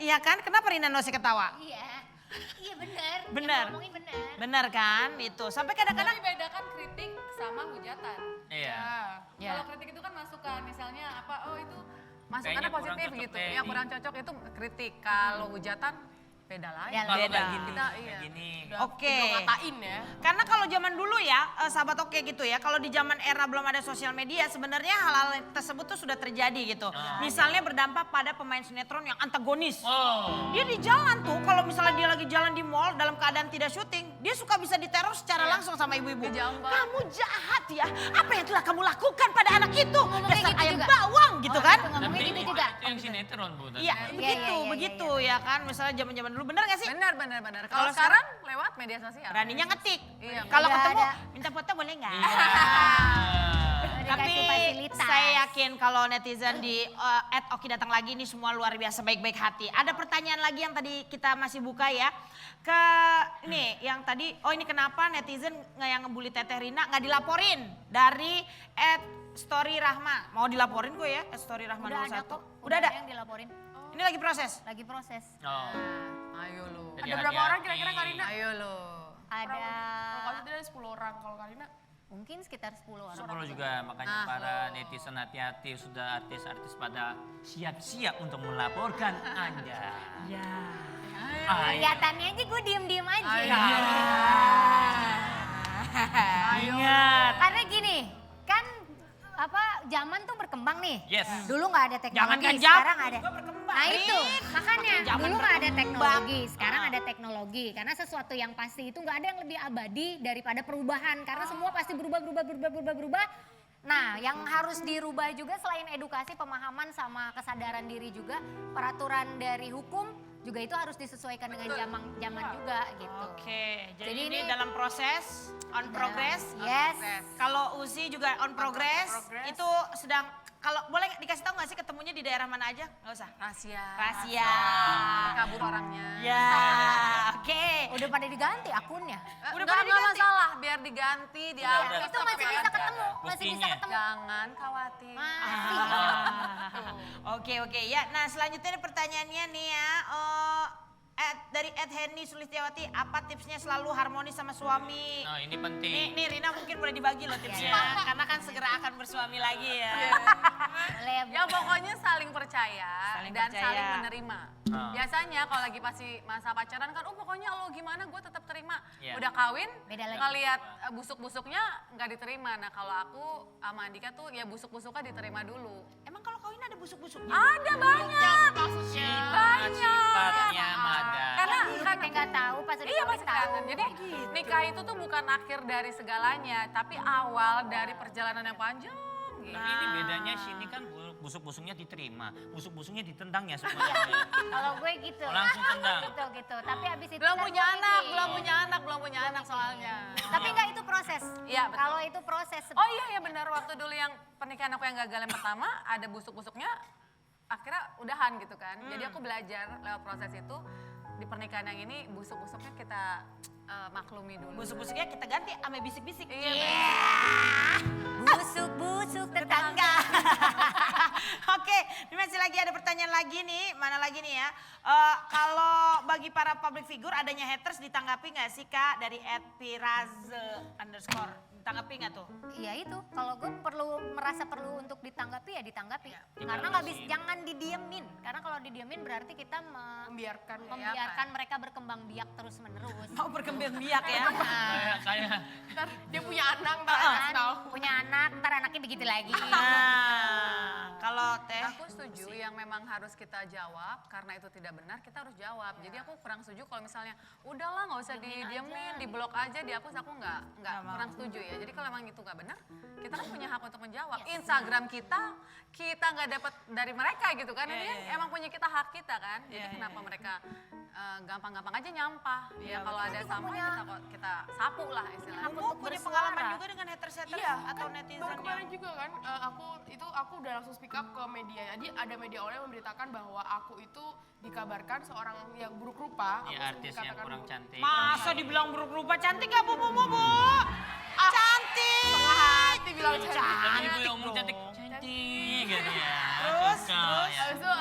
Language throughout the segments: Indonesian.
Iya kan? Kenapa Rina Nose ketawa? Iya. Iya benar. Benar. Yang ngomongin benar. Benar kan? Itu. Sampai kadang-kadang Tapi bedakan kritik sama hujatan. Iya. Ya. Kalau kritik itu kan masukan, misalnya apa, oh itu Kayaknya masukannya kurang positif cocok gitu. deh, Yang kurang cocok itu kritik. Kalau hujatan beda lagi. Ya, Kalau Beda. kayak gini, Kita, kayak iya. gini. Oke. Udah ngatain ya. Karena kalau zaman dulu ya, sahabat oke gitu ya, kalau di zaman era belum ada sosial media, sebenarnya hal-hal tersebut tuh sudah terjadi gitu. Misalnya berdampak pada pemain sinetron yang antagonis. Oh. Dia di jalan tuh, kalau misalnya dia lagi jalan di mall dalam keadaan tidak syuting, dia suka bisa diteror secara langsung sama ibu-ibu. Dijambak. Kamu jahat ya, apa yang telah kamu lakukan pada anak itu? Ngomong Dasar kayak gitu ayam juga. bawang gitu Oh, kan? gitu, ngomongnya Tapi gitu itu juga. yang sinetron, Bu. Iya, Iya, begitu, iya, begitu ya kan. Misalnya zaman-zaman dulu, bener gak sih? Benar. Kalau Kalau sekarang lewat media sosial. Beraninya ngetik. Iya, Kalau nggak ketemu, ada. minta foto boleh nggak? Iya. Udah Tapi dikasih fasilitas. saya yakin kalau netizen di @oki datang lagi ini semua luar biasa baik-baik hati. Ada pertanyaan lagi yang tadi kita masih buka ya. Ke nih yang tadi, oh ini kenapa netizen yang ngebully Teteh Rina nggak dilaporin dari @storyrahma. Mau dilaporin kok ya @storyrahma Udah ada 01. kok. Udah ada. yang dilaporin. Ini lagi proses. Lagi proses. Oh. Ayo lo. Jadi Ada berapa orang hati-hati. kira-kira Karina? Ayo lo. Ada Kalau kamu itu ada 10 orang, kalau Karina mungkin sekitar 10 orang. 10 juga, makanya para netizen hati-hati, sudah artis-artis pada siap-siap untuk melaporkan Anda. Ya. Kelihatannya aja gue diem-diem aja. Ingat. Karena gini, kan zaman tuh berkembang nih. Yes. Dulu nggak ada teknologi, Jangankan jam, sekarang ada. juga berkembang, Nah itu, Rin. makanya Zaman dulu nggak ada berkembang. teknologi, sekarang ada teknologi. Karena sesuatu yang pasti itu nggak ada yang lebih abadi daripada perubahan. Karena semua pasti berubah. Nah, yang harus dirubah juga selain edukasi, pemahaman sama kesadaran diri juga, peraturan dari hukum juga itu harus disesuaikan dengan zaman juga gitu. Oke, jadi Jadi ini ini- dalam proses, on progress. Yes. Kalau Uzi juga on progress, itu sedang, kalau boleh dikasih tahu nggak sih ketemunya di daerah mana aja? Nggak usah. Rahasia. Rahasia. Kabur orangnya. Ya, oke. Udah pada diganti akunnya. Udah Nggak pada diganti? masalah, biar diganti, Udah. diupdate. Itu masih bisa ketemu, masih bisa Buktinya. ketemu. Jangan khawatir. Masih. Oke. Ya, nah selanjutnya ini pertanyaannya nih ya. Dari Henny Sulistiawati, apa tipsnya selalu harmonis sama suami? Nah, ini penting. Nih Rina mungkin boleh dibagi loh tipsnya, karena kan segera akan bersuami lagi ya. Boleh, Bu. Ya pokoknya saling percaya Saling dan percaya. saling menerima. Ah. Biasanya kalau lagi pasti masa pacaran kan, oh pokoknya lo gimana gue tetap terima. Iya. Udah kawin, Beda lagi. ngeliat busuk-busuknya nggak diterima. Nah kalau aku sama Andika tuh ya busuk-busuknya diterima dulu. Emang kalau kawin ada busuk-busuknya? Ada banyak. maksudnya. Sifatnya ada. Karena Kita nggak tahu pas udah Iya kawin masih tahu. kelihatan. Jadi nikah itu tuh bukan akhir dari segalanya, tapi awal dari perjalanan yang panjang. Gitu. Tapi ini bedanya sini kan busuk-busuknya diterima, busuk-busuknya ditendang ya semuanya. Kalau gue gitu. Langsung tendang. Gitu. Tapi abis itu Belum kan punya gue anak, mikir. belum punya anak soalnya. Tapi enggak itu proses. Iya, betul. Kalau itu proses. Oh iya benar, waktu dulu yang pernikahan aku yang gagal yang pertama ada busuk-busuknya, akhirnya udahan gitu kan. Jadi aku belajar lewat proses itu, di pernikahan yang ini busuk-busuknya kita maklumi dulu. Busuk-busuknya kita ganti ame bisik-bisik. Iya, Busuk-busuk tetangga. Oke, ini masih lagi ada pertanyaan lagi nih. Mana lagi nih ya? Kalau bagi para public figure adanya haters ditanggapi nggak sih Kak dari @piraze_? Ditanggapi nggak tuh? Iya itu, kalau gue merasa perlu untuk ditanggapi ya ditanggapi. Karena Dibatasi. nggak bisa, jangan didiemin. Karena kalau didiemin berarti kita Membiarkan. membiarkan mereka berkembang biak terus menerus. Mau berkembang biak ya? Kayak Ntar dia punya anak, ntar Kan, kasih tahu. punya anak, ntar anaknya begitu lagi. Nah, kalau Teh? Aku setuju yang memang harus kita jawab karena itu tidak benar kita harus jawab. Jadi aku kurang setuju kalau misalnya udahlah nggak usah didiemin, diblok aja, dihapus, aku nggak kurang setuju ya. Jadi kalau emang itu nggak benar, kita kan punya hak untuk menjawab. Instagram kita nggak dapat dari mereka gitu kan. Ini kan emang punya kita hak kita kan. Jadi kenapa mereka gampang-gampang aja nyampah? Ya kalau ada sama kita sapu lah istilahnya. Kamu punya pengalaman juga dengan haters-haters Iya, atau kan netizen baru yang... kemarin juga kan, aku udah langsung speak up ke media. Jadi ada media online yang memberitakan bahwa aku itu dikabarkan seorang yang buruk rupa. ya, Aku artis yang dikatakan kurang buruk. cantik. Masa dibilang buruk rupa cantik gak Bu? Cantik! Hati bilang Tapi cantik. ibu yang ngomong cantik, cantik gitu ya. Terus, Cocok, ya. Habis itu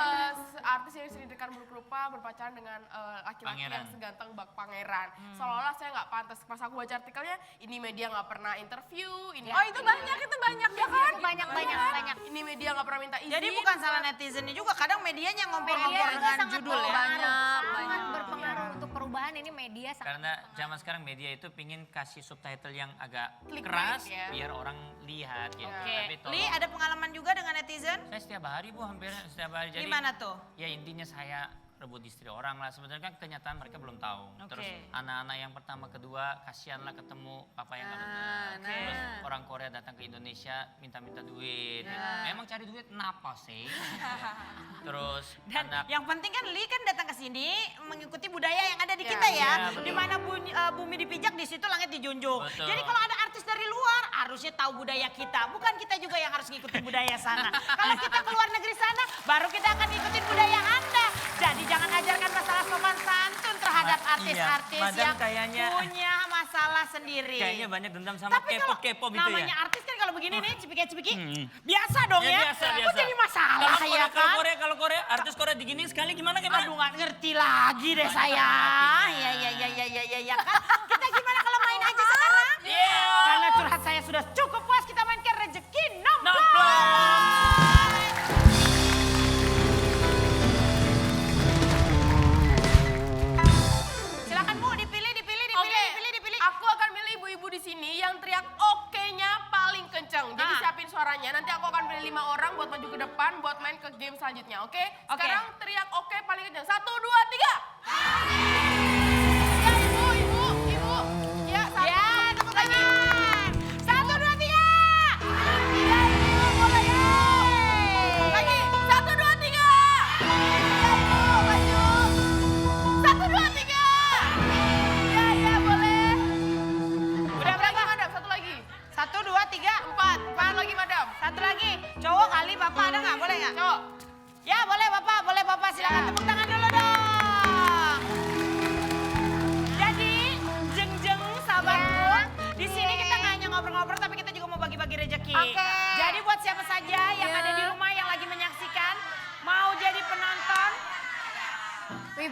artis yang sering berrupa berpacaran dengan laki-laki yang Pangeran. seganteng bak pangeran. Seolah-olah saya nggak pantas. Pas aku baca artikelnya, ini media nggak pernah interview, ini Oh itu banyak ya kan? Banyak. ini media nggak pernah minta izin. Jadi bukan salah netizennya juga, kadang medianya ngompor-ngompor Media juga dengan sangat judul ya. berpengaruh, Banyak. sangat berpengaruh untuk perubahan ini media sangat. Karena zaman sekarang media itu pingin kasih subtitle yang agak Clickbait, keras ya. biar orang lihat gitu. Oke, Tapi tolong, Li ada pengalaman juga dengan netizen? saya setiap hari Bu, hampir setiap hari. Jadi Gimana tuh? ya intinya saya rebut istri orang lah. Sebenarnya kan kenyataan mereka belum tahu. Oke. Terus anak-anak yang pertama kedua kasihan lah ketemu papa yang nggak benar. Terus orang Korea datang ke Indonesia minta-minta duit. Memang cari duit kenapa sih? Terus Dan anak yang penting kan Li kan datang ke sini mengikuti budaya yang ada di Ya, kita ya. iya, betul. Di mana bumi dipijak, di situ langit dijunjung. Betul. Jadi kalau ada artis dari luar harusnya tahu budaya kita. Bukan kita juga yang harus ngikutin budaya sana. Kalau kita ke luar negeri sana baru kita akan ngikutin budaya Anda. Jadi jangan ajarkan masalah sopan santun terhadap Iya, artis-artis Madam yang kayaknya- punya masalah sendiri. kayaknya banyak dendam sama Tapi kalau kepo-kepo gitu ya. namanya artis kan kalau begini nih cipika-cipiki biasa dong Ya, ya. biasa, Kok biasa. jadi masalah Kalau ya kan? Korea, artis Korea digini sekali gimana? Aduh nggak ngerti lagi deh saya. Ya kan. Kita gimana kalau main aja sekarang? Iya. Karena curhat saya sudah cukup puas, kita mainkan rezeki nomplok. Nomplok. Silakan Bu, dipilih. Oke, aku akan milih ibu-ibu di sini yang teriak oke-nya paling kenceng. Jadi Ah. siapin suaranya. Nanti aku akan pilih 5 orang buat maju ke depan buat main ke game selanjutnya. Oke? Oke. Sekarang teriak oke paling kenceng. 1, 2, 3. Ya ibu. Ya, satu. Ya, tepuk tangan. 1, 2, 3. Ya ibu, boleh ya. Lagi. 1, 2, 3. Ya ibu, maju. 1, 2, 3. Ya, boleh. Udah berapa? Madam, satu lagi. 1, 2, 3. 4. 4 lagi, Madam. Satu lagi. Cowok kali Bapak ada nggak? Boleh nggak? Cok. Ya boleh Bapak. Silakan Ya. tepuk tangan dulu dong. Jadi jeng sahabatku, di sini kita nggak hanya ngobrol-ngobrol tapi kita juga mau bagi-bagi rezeki. Oke. Jadi buat siapa saja yang Ya. ada di rumah yang lagi menyaksikan, mau jadi penonton,